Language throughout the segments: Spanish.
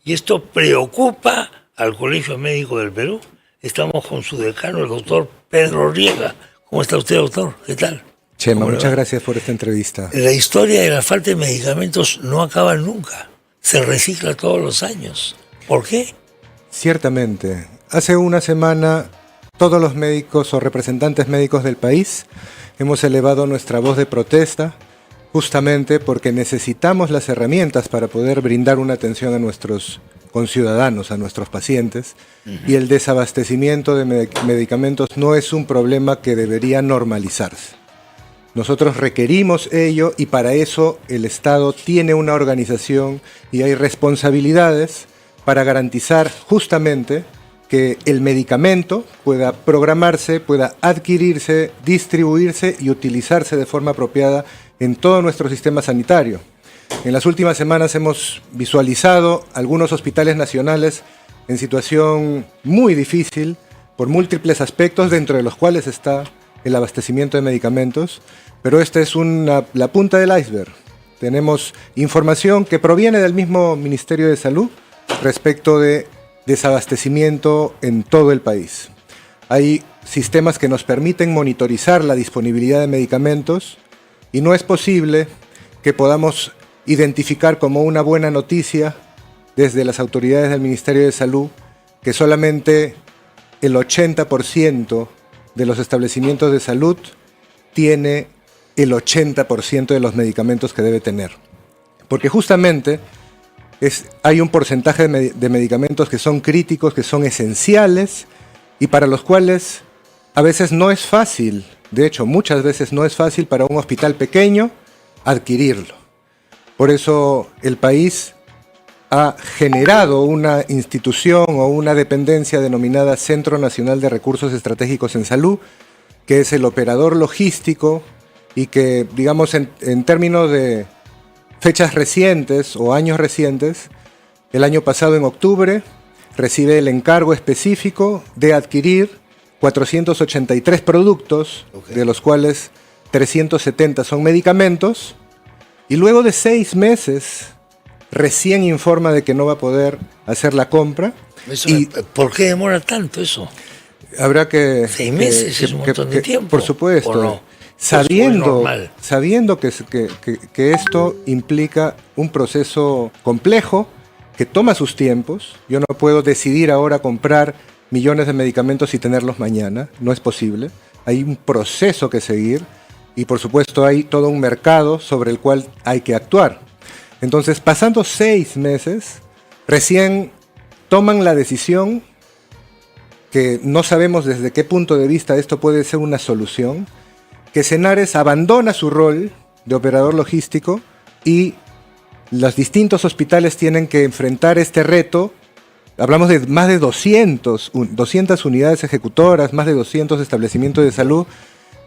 Y esto preocupa al Colegio Médico del Perú. Estamos con su decano, el doctor Pedro Riega. ¿Cómo está usted, doctor? ¿Qué tal? Chema, muchas gracias por esta entrevista. La historia de la falta de medicamentos no acaba nunca. Se recicla todos los años. ¿Por qué? Ciertamente. Hace una semana, todos los médicos o representantes médicos del país hemos elevado nuestra voz de protesta justamente porque necesitamos las herramientas para poder brindar una atención a nuestros conciudadanos, a nuestros pacientes, y el desabastecimiento de medicamentos no es un problema que debería normalizarse. Nosotros requerimos ello y para eso el Estado tiene una organización y hay responsabilidades para garantizar justamente que el medicamento pueda programarse, pueda adquirirse, distribuirse y utilizarse de forma apropiada en todo nuestro sistema sanitario. En las últimas semanas hemos visualizado algunos hospitales nacionales en situación muy difícil por múltiples aspectos, dentro de los cuales está el abastecimiento de medicamentos, pero esta es la punta del iceberg. Tenemos información que proviene del mismo Ministerio de Salud respecto de desabastecimiento en todo el país. Hay sistemas que nos permiten monitorizar la disponibilidad de medicamentos y no es posible que podamos identificar como una buena noticia desde las autoridades del Ministerio de Salud que solamente el 80% de los establecimientos de salud tiene el 80% de los medicamentos que debe tener. Porque justamente hay un porcentaje de medicamentos que son críticos, que son esenciales y para los cuales a veces no es fácil, de hecho muchas veces no es fácil para un hospital pequeño adquirirlo. Por eso el país ha generado una institución o una dependencia denominada Centro Nacional de Recursos Estratégicos en Salud, que es el operador logístico y que, digamos, en términos de fechas recientes o años recientes, el año pasado en octubre recibe el encargo específico de adquirir 483 productos, de los cuales 370 son medicamentos, y luego de 6 meses recién informa de que no va a poder hacer la compra. ¿Por qué demora tanto eso? Habrá que... 6 meses es un montón de tiempo. Por supuesto. ¿O no? Sabiendo que esto implica un proceso complejo que toma sus tiempos. Yo no puedo decidir ahora comprar millones de medicamentos y tenerlos mañana. No es posible. Hay un proceso que seguir y por supuesto hay todo un mercado sobre el cual hay que actuar. Entonces, pasando 6 meses, recién toman la decisión, que no sabemos desde qué punto de vista esto puede ser una solución, que Senares abandona su rol de operador logístico y los distintos hospitales tienen que enfrentar este reto. Hablamos de más de 200 unidades ejecutoras, más de 200 establecimientos de salud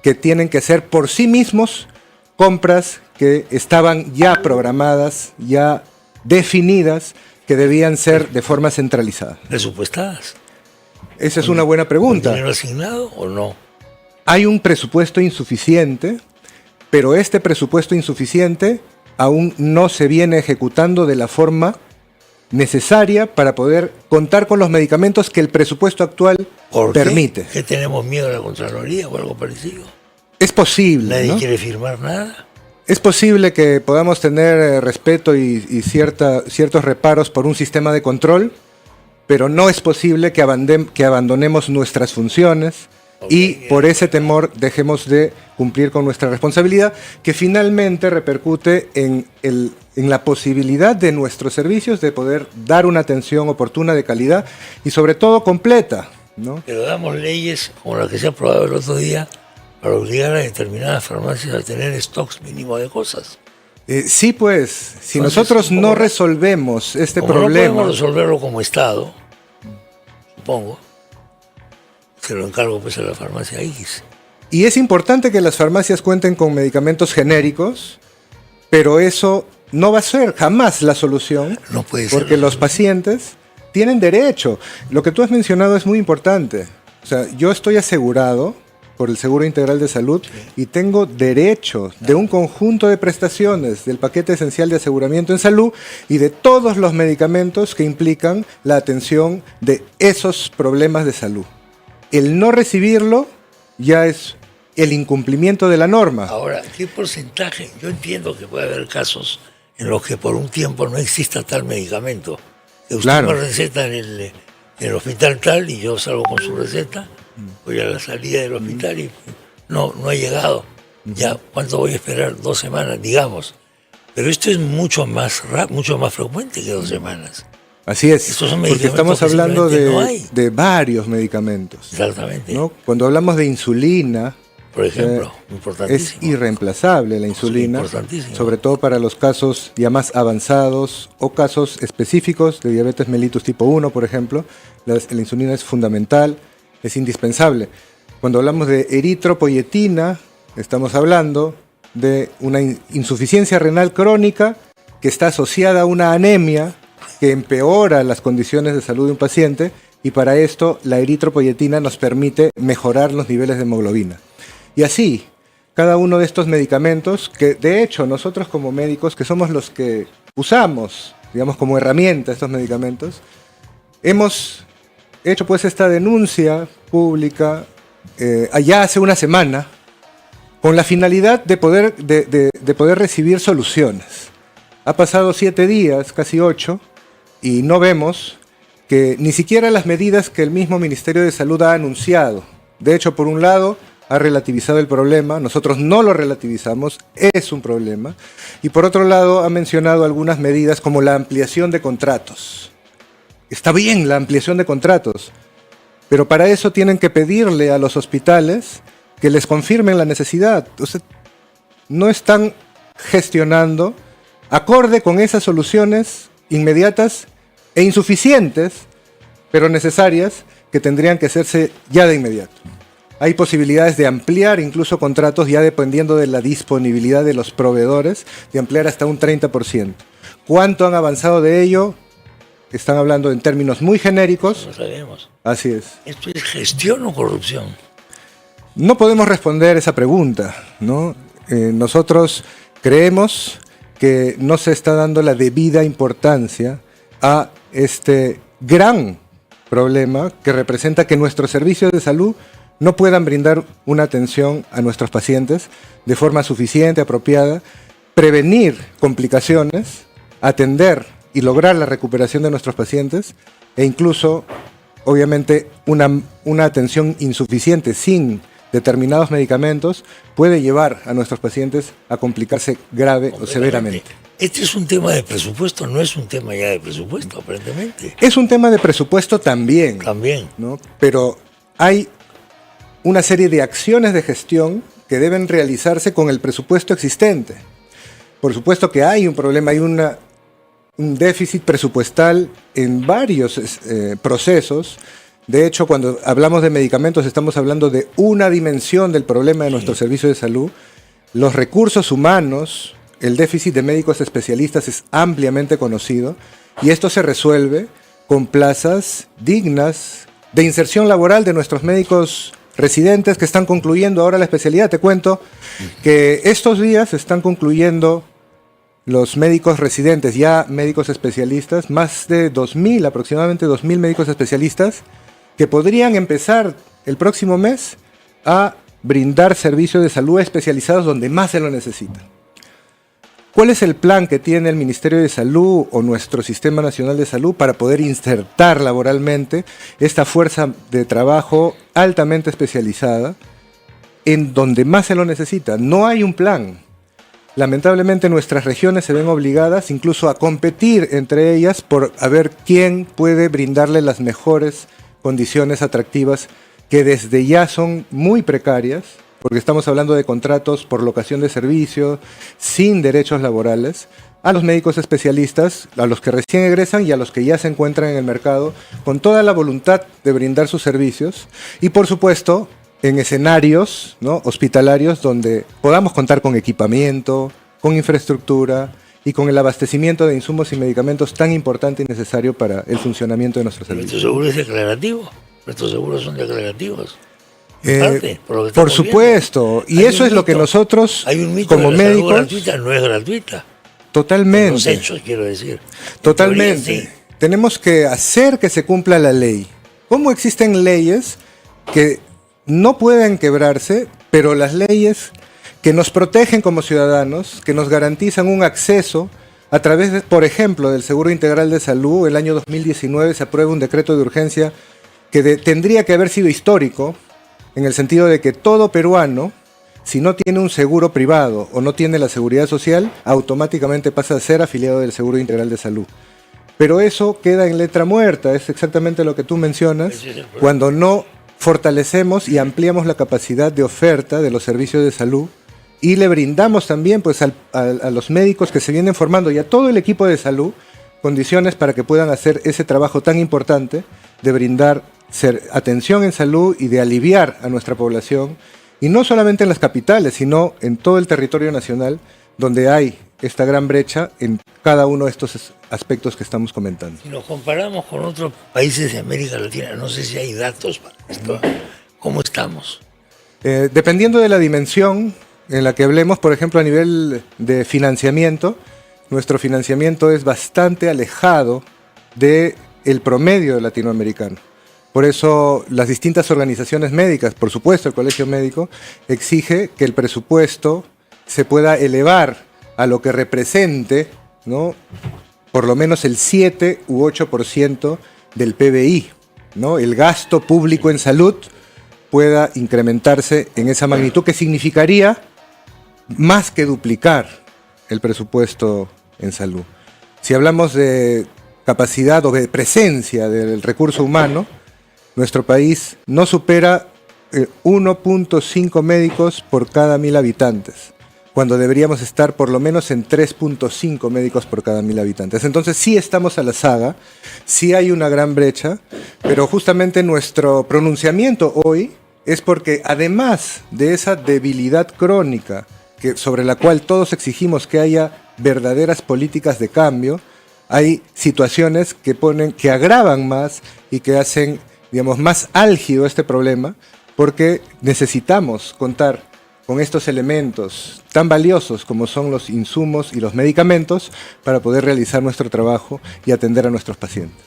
que tienen que hacer por sí mismos compras que estaban ya programadas, ya definidas, que debían ser de forma centralizada. ¿Presupuestadas? Esa es una buena pregunta. ¿Dinero asignado o no? Hay un presupuesto insuficiente, pero este presupuesto insuficiente aún no se viene ejecutando de la forma necesaria para poder contar con los medicamentos que el presupuesto actual permite. ¿Qué tenemos miedo a la Contraloría o algo parecido? Es posible. ¿Nadie ¿no? quiere firmar nada? Es posible que podamos tener respeto y ciertos reparos por un sistema de control, pero no es posible que abandonemos nuestras funciones y por ese temor dejemos de cumplir con nuestra responsabilidad, que finalmente repercute en la posibilidad de nuestros servicios de poder dar una atención oportuna, de calidad y sobre todo completa, ¿no? Pero damos leyes como la que se ha aprobado el otro día para obligar a determinadas farmacias a tener stocks mínimos de cosas. Sí, pues, si nosotros no resolvemos este problema... No podemos resolverlo como Estado, supongo, se lo encargo pues a la farmacia X. Y es importante que las farmacias cuenten con medicamentos genéricos, pero eso no va a ser jamás la solución, no puede ser, porque los pacientes tienen derecho. Lo que tú has mencionado es muy importante. O sea, yo estoy asegurado por el Seguro Integral de Salud y tengo derecho de un conjunto de prestaciones del paquete esencial de aseguramiento en salud y de todos los medicamentos que implican la atención de esos problemas de salud. El no recibirlo ya es el incumplimiento de la norma. Ahora, ¿qué porcentaje? Yo entiendo que puede haber casos en los que por un tiempo no exista tal medicamento. Que usted Claro. me receta en el hospital tal y yo salgo con su receta, voy a la salida del hospital y no ha llegado. Ya, ¿cuánto voy a esperar? 2 semanas, digamos. Pero esto es mucho más frecuente que 2 semanas. Así es, Estos son porque estamos medicamentos que hablando simplemente no hay. de varios medicamentos, Exactamente. ¿no? Cuando hablamos de insulina, Por ejemplo, es importantísimo. irreemplazable la insulina, importantísimo. sobre todo para los casos ya más avanzados o casos específicos de diabetes mellitus tipo 1, por ejemplo. La insulina es fundamental, es indispensable. Cuando hablamos de eritropoyetina, estamos hablando de una insuficiencia renal crónica que está asociada a una anemia que empeora las condiciones de salud de un paciente, y para esto la eritropoyetina nos permite mejorar los niveles de hemoglobina. Y así, cada uno de estos medicamentos, que de hecho nosotros como médicos, que somos los que usamos, digamos, como herramienta estos medicamentos, hemos hecho pues esta denuncia pública allá hace una semana, con la finalidad de poder recibir soluciones. Ha pasado 7 días, casi 8, y no vemos que ni siquiera las medidas que el mismo Ministerio de Salud ha anunciado. De hecho, por un lado, ha relativizado el problema, nosotros no lo relativizamos, es un problema, y por otro lado ha mencionado algunas medidas como la ampliación de contratos. Está bien la ampliación de contratos, pero para eso tienen que pedirle a los hospitales que les confirmen la necesidad. O sea, no están gestionando acorde con esas soluciones inmediatas e insuficientes, pero necesarias, que tendrían que hacerse ya de inmediato. Hay posibilidades de ampliar incluso contratos ya dependiendo de la disponibilidad de los proveedores, de ampliar hasta un 30%. ¿Cuánto han avanzado de ello? Están hablando en términos muy genéricos. No sabemos. Así es. ¿Esto es gestión o corrupción? No podemos responder esa pregunta, ¿no? Nosotros creemos que no se está dando la debida importancia a este gran problema que representa que nuestros servicios de salud no puedan brindar una atención a nuestros pacientes de forma suficiente, apropiada, prevenir complicaciones, atender y lograr la recuperación de nuestros pacientes, e incluso, obviamente, una atención insuficiente sin determinados medicamentos puede llevar a nuestros pacientes a complicarse grave o severamente. Este es un tema de presupuesto, no es un tema ya de presupuesto, aparentemente. Es un tema de presupuesto también, También. ¿no? Pero hay una serie de acciones de gestión que deben realizarse con el presupuesto existente. Por supuesto que hay un problema, hay un déficit presupuestal en varios procesos. De hecho, cuando hablamos de medicamentos estamos hablando de una dimensión del problema de nuestro servicio de salud. Los recursos humanos, el déficit de médicos especialistas es ampliamente conocido, y esto se resuelve con plazas dignas de inserción laboral de nuestros médicos residentes que están concluyendo ahora la especialidad. Te cuento que estos días están concluyendo los médicos residentes, ya médicos especialistas, más de 2.000, aproximadamente 2.000 médicos especialistas, que podrían empezar el próximo mes a brindar servicios de salud especializados donde más se lo necesitan. ¿Cuál es el plan que tiene el Ministerio de Salud o nuestro Sistema Nacional de Salud para poder insertar laboralmente esta fuerza de trabajo altamente especializada en donde más se lo necesita? No hay un plan. Lamentablemente nuestras regiones se ven obligadas incluso a competir entre ellas por a ver quién puede brindarle las mejores condiciones atractivas, que desde ya son muy precarias, porque estamos hablando de contratos por locación de servicio, sin derechos laborales, a los médicos especialistas, a los que recién egresan y a los que ya se encuentran en el mercado, con toda la voluntad de brindar sus servicios, y por supuesto en escenarios, ¿no?, hospitalarios donde podamos contar con equipamiento, con infraestructura y con el abastecimiento de insumos y medicamentos tan importante y necesario para el funcionamiento de nuestros Pero servicios. esto seguro es declarativo. Estos seguros son declarativos. Parte, por lo que Por estamos supuesto, y Hay eso un es lo que mito. nosotros Hay un mito como de la salud médicos, gratuita, no es gratuita. En los totalmente, hechos, quiero decir. En totalmente, teoría, sí. tenemos que hacer que se cumpla la ley. ¿Cómo existen leyes que no pueden quebrarse, pero las leyes que nos protegen como ciudadanos, que nos garantizan un acceso a través, de, por ejemplo, del Seguro Integral de Salud? El año 2019 se aprueba un decreto de urgencia que tendría que haber sido histórico, en el sentido de que todo peruano, si no tiene un seguro privado o no tiene la seguridad social, automáticamente pasa a ser afiliado del Seguro Integral de Salud. Pero eso queda en letra muerta, es exactamente lo que tú mencionas, Ese es el problema. cuando no fortalecemos y ampliamos la capacidad de oferta de los servicios de salud y le brindamos también pues, a los médicos que se vienen formando y a todo el equipo de salud condiciones para que puedan hacer ese trabajo tan importante de brindar atención en salud y de aliviar a nuestra población, y no solamente en las capitales, sino en todo el territorio nacional, donde hay esta gran brecha en cada uno de estos aspectos que estamos comentando. Si nos comparamos con otros países de América Latina, no sé si hay datos para esto. ¿Cómo estamos? Dependiendo de la dimensión en la que hablemos, por ejemplo, a nivel de financiamiento, nuestro financiamiento es bastante alejado del promedio latinoamericano. Por eso las distintas organizaciones médicas, por supuesto el Colegio Médico, exige que el presupuesto se pueda elevar a lo que represente, ¿no?, por lo menos el 7 u 8% del PBI, ¿no? El gasto público en salud pueda incrementarse en esa magnitud, que significaría más que duplicar el presupuesto en salud. Si hablamos de capacidad o de presencia del recurso humano, nuestro país no supera 1.5 médicos por cada 1.000 habitantes, cuando deberíamos estar por lo menos en 3.5 médicos por cada 1.000 habitantes. Entonces sí estamos a la saga, sí hay una gran brecha, pero justamente nuestro pronunciamiento hoy es porque además de esa debilidad crónica sobre la cual todos exigimos que haya verdaderas políticas de cambio, hay situaciones que agravan más y que hacen, digamos, más álgido este problema, porque necesitamos contar con estos elementos tan valiosos como son los insumos y los medicamentos para poder realizar nuestro trabajo y atender a nuestros pacientes.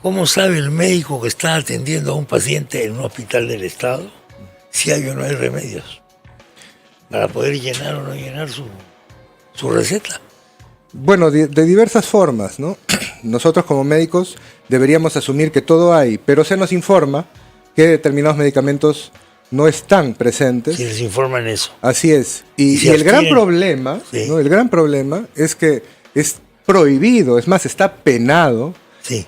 ¿Cómo sabe el médico que está atendiendo a un paciente en un hospital del Estado si hay o no hay remedios para poder llenar o no llenar su receta? Bueno, de diversas formas, ¿no? Nosotros como médicos deberíamos asumir que todo hay, pero se nos informa que determinados medicamentos no están presentes. Si les informan eso. Así es. Y el gran problema, sí, ¿no? El gran problema es que es prohibido, es más, está penado, sí,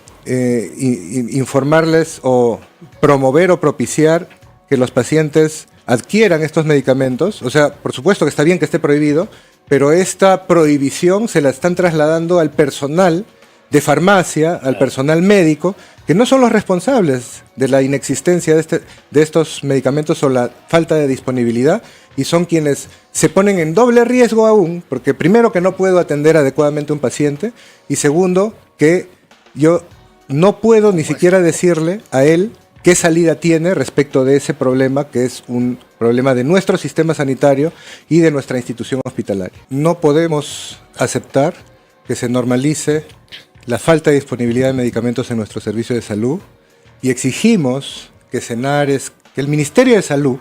informarles o promover o propiciar que los pacientes adquieran estos medicamentos. O sea, por supuesto que está bien que esté prohibido, pero esta prohibición se la están trasladando al personal de farmacia, al personal médico, que no son los responsables de la inexistencia de estos medicamentos o la falta de disponibilidad, y son quienes se ponen en doble riesgo aún, porque primero que no puedo atender adecuadamente a un paciente, y segundo que yo no puedo ni siquiera decirle a él qué salida tiene respecto de ese problema, que es un problema de nuestro sistema sanitario y de nuestra institución hospitalaria. No podemos aceptar que se normalice la falta de disponibilidad de medicamentos en nuestro servicio de salud, y exigimos que Senares, que el Ministerio de Salud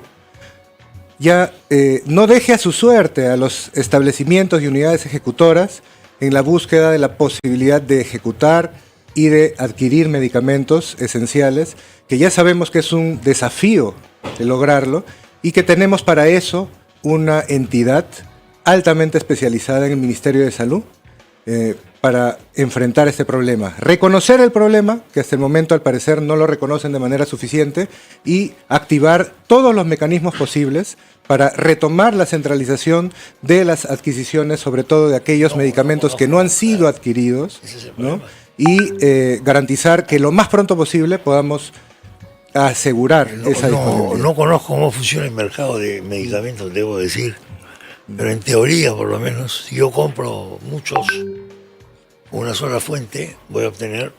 ya no deje a su suerte a los establecimientos y unidades ejecutoras en la búsqueda de la posibilidad de ejecutar y de adquirir medicamentos esenciales, que ya sabemos que es un desafío de lograrlo, y que tenemos para eso una entidad altamente especializada en el Ministerio de Salud para enfrentar este problema. Reconocer el problema, que hasta el momento al parecer no lo reconocen de manera suficiente, y activar todos los mecanismos posibles para retomar la centralización de las adquisiciones, sobre todo de aquellos medicamentos que no han sido adquiridos, ¿no? Y garantizar que lo más pronto posible podamos asegurar esa disponibilidad. No conozco cómo funciona el mercado de medicamentos, debo decir, pero en teoría, por lo menos, si yo compro muchos, una sola fuente, voy a obtener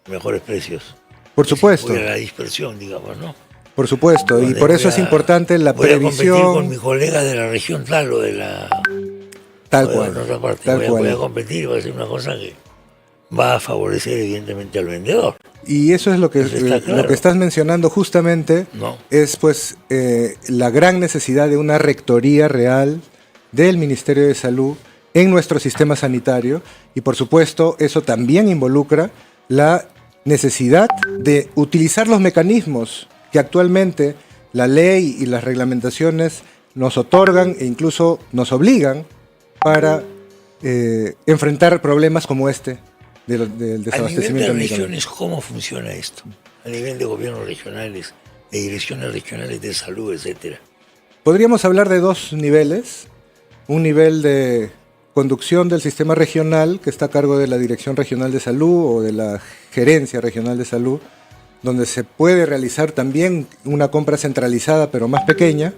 mejores precios. Por supuesto. Voy a la dispersión, digamos, ¿no? Por supuesto, y donde por eso es importante la voy a competir con previsión. mis colegas de la región tal o de la Tal o de cual. otra parte. Tal Voy a cual. competir y va a ser una cosa que va a favorecer evidentemente al vendedor. Y eso es lo que, Eso está claro. lo que estás mencionando justamente, No. es pues la gran necesidad de una rectoría real del Ministerio de Salud en nuestro sistema sanitario, y por supuesto eso también involucra la necesidad de utilizar los mecanismos que actualmente la ley y las reglamentaciones nos otorgan e incluso nos obligan para enfrentar problemas como este del A nivel desabastecimiento de de medicamentos. regiones, ¿cómo funciona esto? A nivel de gobiernos regionales, de direcciones regionales de salud, etcétera. Podríamos hablar de dos niveles. Un nivel de conducción del sistema regional, que está a cargo de la Dirección Regional de Salud o de la Gerencia Regional de Salud, donde se puede realizar también una compra centralizada pero más pequeña,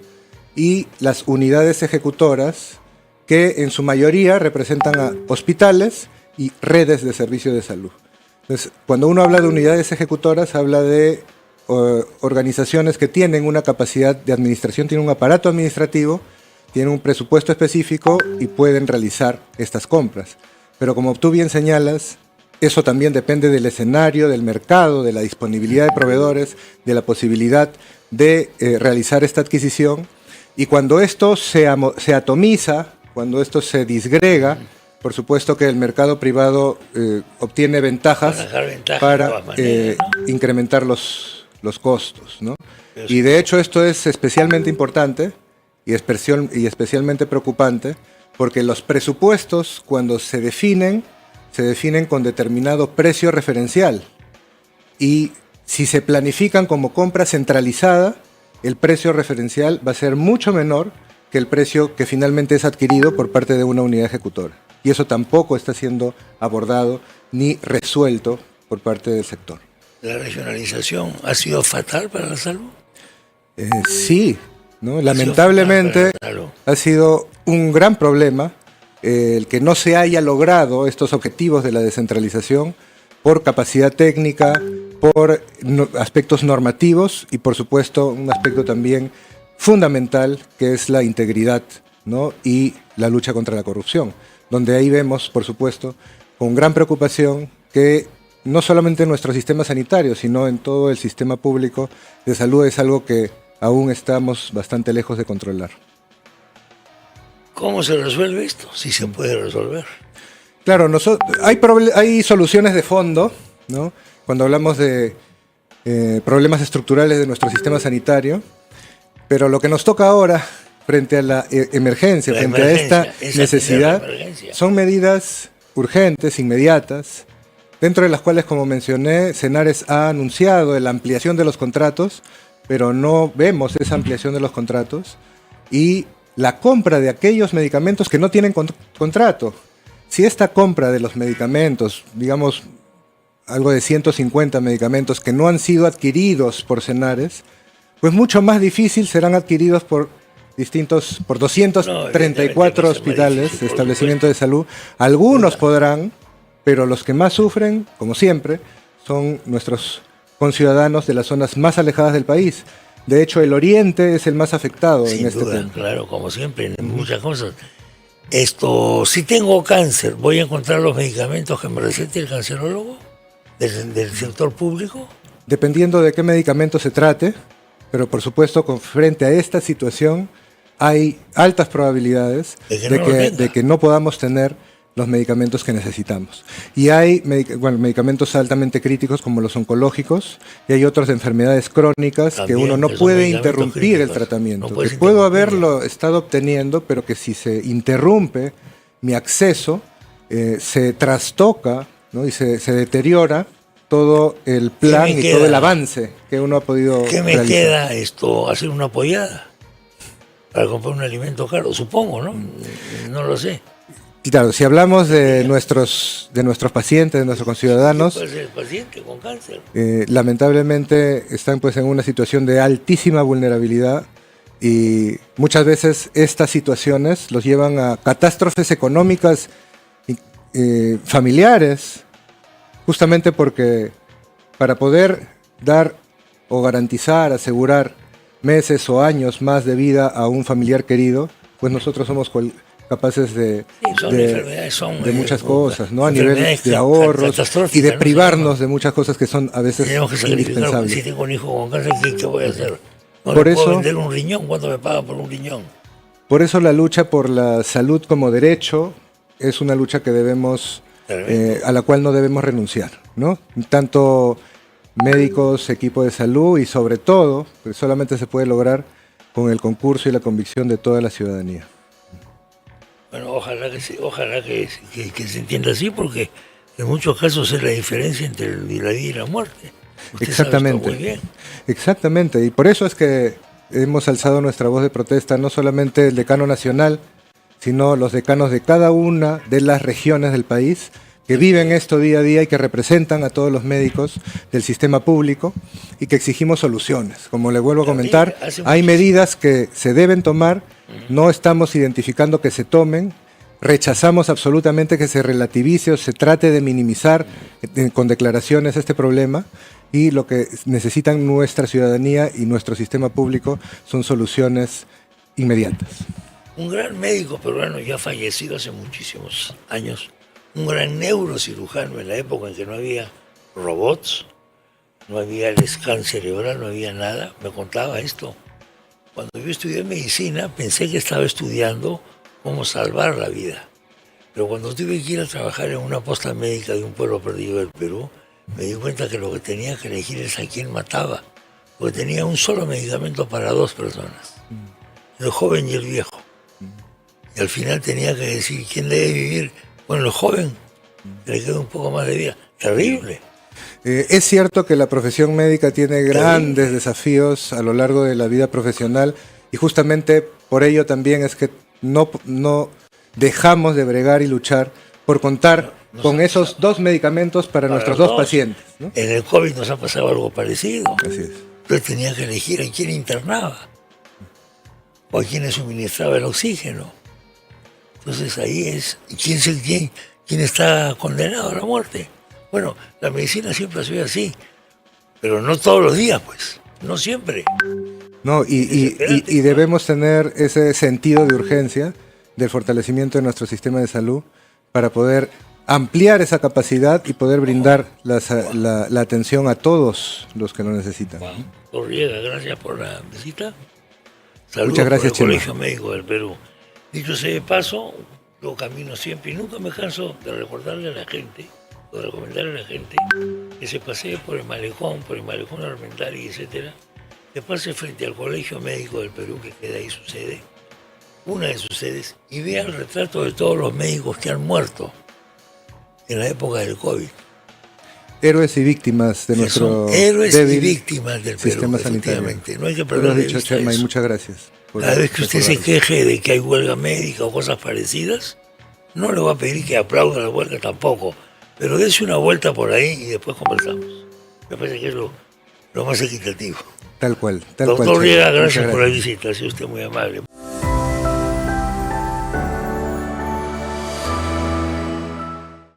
y las unidades ejecutoras, que en su mayoría representan a hospitales y redes de servicios de salud. Entonces, cuando uno habla de unidades ejecutoras, habla de organizaciones que tienen una capacidad de administración, tienen un aparato administrativo, tienen un presupuesto específico y pueden realizar estas compras. Pero como tú bien señalas, eso también depende del escenario, del mercado, de la disponibilidad de proveedores, de la posibilidad de realizar esta adquisición. Y cuando esto se atomiza, cuando esto se disgrega, por supuesto que el mercado privado obtiene ventajas para incrementar los costos, ¿no? Y de hecho esto es especialmente importante y especialmente preocupante, porque los presupuestos, cuando se definen con determinado precio referencial, y si se planifican como compra centralizada, el precio referencial va a ser mucho menor que el precio que finalmente es adquirido por parte de una unidad ejecutora. Y eso tampoco está siendo abordado ni resuelto por parte del sector. ¿La regionalización ha sido fatal para la salud? Sí, ¿no? Lamentablemente ha sido un gran problema el que no se haya logrado estos objetivos de la descentralización por capacidad técnica, por aspectos normativos y por supuesto un aspecto también fundamental, que es la integridad, ¿no? Y la lucha contra la corrupción, donde ahí vemos, por supuesto, con gran preocupación que no solamente en nuestro sistema sanitario, sino en todo el sistema público de salud es algo que aún estamos bastante lejos de controlar. ¿Cómo se resuelve esto? Si se puede resolver. Claro, hay soluciones de fondo, ¿no? Cuando hablamos de problemas estructurales de nuestro sistema sanitario, pero lo que nos toca ahora, frente a la emergencia, frente a esta necesidad, son medidas urgentes, inmediatas, dentro de las cuales, como mencioné, Senares ha anunciado la ampliación de los contratos, pero no vemos esa ampliación de los contratos, y la compra de aquellos medicamentos que no tienen contrato. Si esta compra de los medicamentos, digamos, algo de 150 medicamentos que no han sido adquiridos por Senares, pues mucho más difícil serán adquiridos por 234 hospitales, establecimientos de salud. Algunos podrán, pero los que más sufren, como siempre, son nuestros conciudadanos de las zonas más alejadas del país. De hecho, el oriente es el más afectado en este tema. Claro, como siempre, en muchas cosas. Si tengo cáncer, ¿voy a encontrar los medicamentos que me recete el cancerólogo del sector público? Dependiendo de qué medicamento se trate, pero por supuesto, frente a esta situación, hay altas probabilidades de que no podamos tener los medicamentos que necesitamos. Y hay medicamentos altamente críticos como los oncológicos, y hay otras enfermedades crónicas también, que uno no puede interrumpir el tratamiento. Que puedo haberlo estado obteniendo, pero que si se interrumpe mi acceso, se trastoca, ¿no? Y se deteriora todo el plan y todo el avance que uno ha podido realizar. ¿Qué me queda hacer una pollada para comprar un alimento caro? Supongo, ¿no? No lo sé. Claro, si hablamos de nuestros pacientes, de nuestros conciudadanos, ¿Qué puede ser el paciente con cáncer? Lamentablemente están pues en una situación de altísima vulnerabilidad, y muchas veces estas situaciones los llevan a catástrofes económicas familiares, justamente porque para poder dar o garantizar, asegurar meses o años más de vida a un familiar querido, pues nosotros somos capaces de muchas cosas, ¿no? A nivel de ahorros y de privarnos de muchas cosas que son a veces indispensables. Si tengo un hijo con cáncer, ¿qué voy a hacer? No por le eso, puedo vender un riñón. ¿Cuánto me pagan por un riñón? Por eso la lucha por la salud como derecho es una lucha que debemos, a la cual no debemos renunciar, ¿no? Tanto médicos, equipo de salud y sobre todo, pues solamente se puede lograr con el concurso y la convicción de toda la ciudadanía. Bueno, ojalá que se entienda así, porque en muchos casos es la diferencia entre la vida y la muerte. Usted Exactamente, sabe esto muy bien. Exactamente, y por eso es que hemos alzado nuestra voz de protesta, no solamente el decano nacional, sino los decanos de cada una de las regiones del país, que viven esto día a día y que representan a todos los médicos del sistema público y que exigimos soluciones. Como le vuelvo a comentar, hay medidas que se deben tomar, no estamos identificando que se tomen, rechazamos absolutamente que se relativice o se trate de minimizar con declaraciones este problema, y lo que necesitan nuestra ciudadanía y nuestro sistema público son soluciones inmediatas. Un gran médico peruano ya fallecido hace muchísimos años, un gran neurocirujano en la época en que no había robots, no había el scan cerebral, no había nada, me contaba esto. Cuando yo estudié medicina pensé que estaba estudiando cómo salvar la vida, pero cuando tuve que ir a trabajar en una posta médica de un pueblo perdido del Perú, me di cuenta que lo que tenía que elegir es a quién mataba, porque tenía un solo medicamento para 2 personas, el joven y el viejo. Y al final tenía que decir quién debe vivir. Bueno, el joven, que le queda un poco más de vida. Terrible. Es cierto que la profesión médica tiene grandes desafíos a lo largo de la vida profesional, y justamente por ello también es que no dejamos de bregar y luchar por contar con esos 2 medicamentos para nuestros 2 pacientes, ¿no? En el COVID nos ha pasado algo parecido. Así es. Entonces tenía que elegir a quién internaba o a quién le suministraba el oxígeno. Entonces ahí es, ¿quién está condenado a la muerte? Bueno, la medicina siempre ha sido así, pero no todos los días, pues, no siempre. No, y debemos tener ese sentido de urgencia del fortalecimiento de nuestro sistema de salud para poder ampliar esa capacidad y poder brindar la atención a todos los que lo necesitan. Juan Torriega, gracias por la visita. Saludos. Muchas gracias, por el Colegio Médico del Perú. Dicho sea de paso, yo camino siempre y nunca me canso de recordarle a la gente, de recomendarle a la gente que se pasee por el malecón Armendáriz, etcétera, que pase frente al Colegio Médico del Perú, que queda ahí su sede, una de sus sedes, y vea el retrato de todos los médicos que han muerto en la época del COVID. Héroes y víctimas de nuestro héroes débil y víctimas del sistema Perú, sanitario. No hay que Pero perder has de dicho, vista Chema, y eso. muchas gracias. Cada vez que usted se queje de que hay huelga médica o cosas parecidas, no le voy a pedir que aplauda la huelga tampoco, pero dése una vuelta por ahí y después conversamos. Me parece que es lo más equitativo. Tal cual. Doctor Riega, gracias por la visita, ha sido usted muy amable.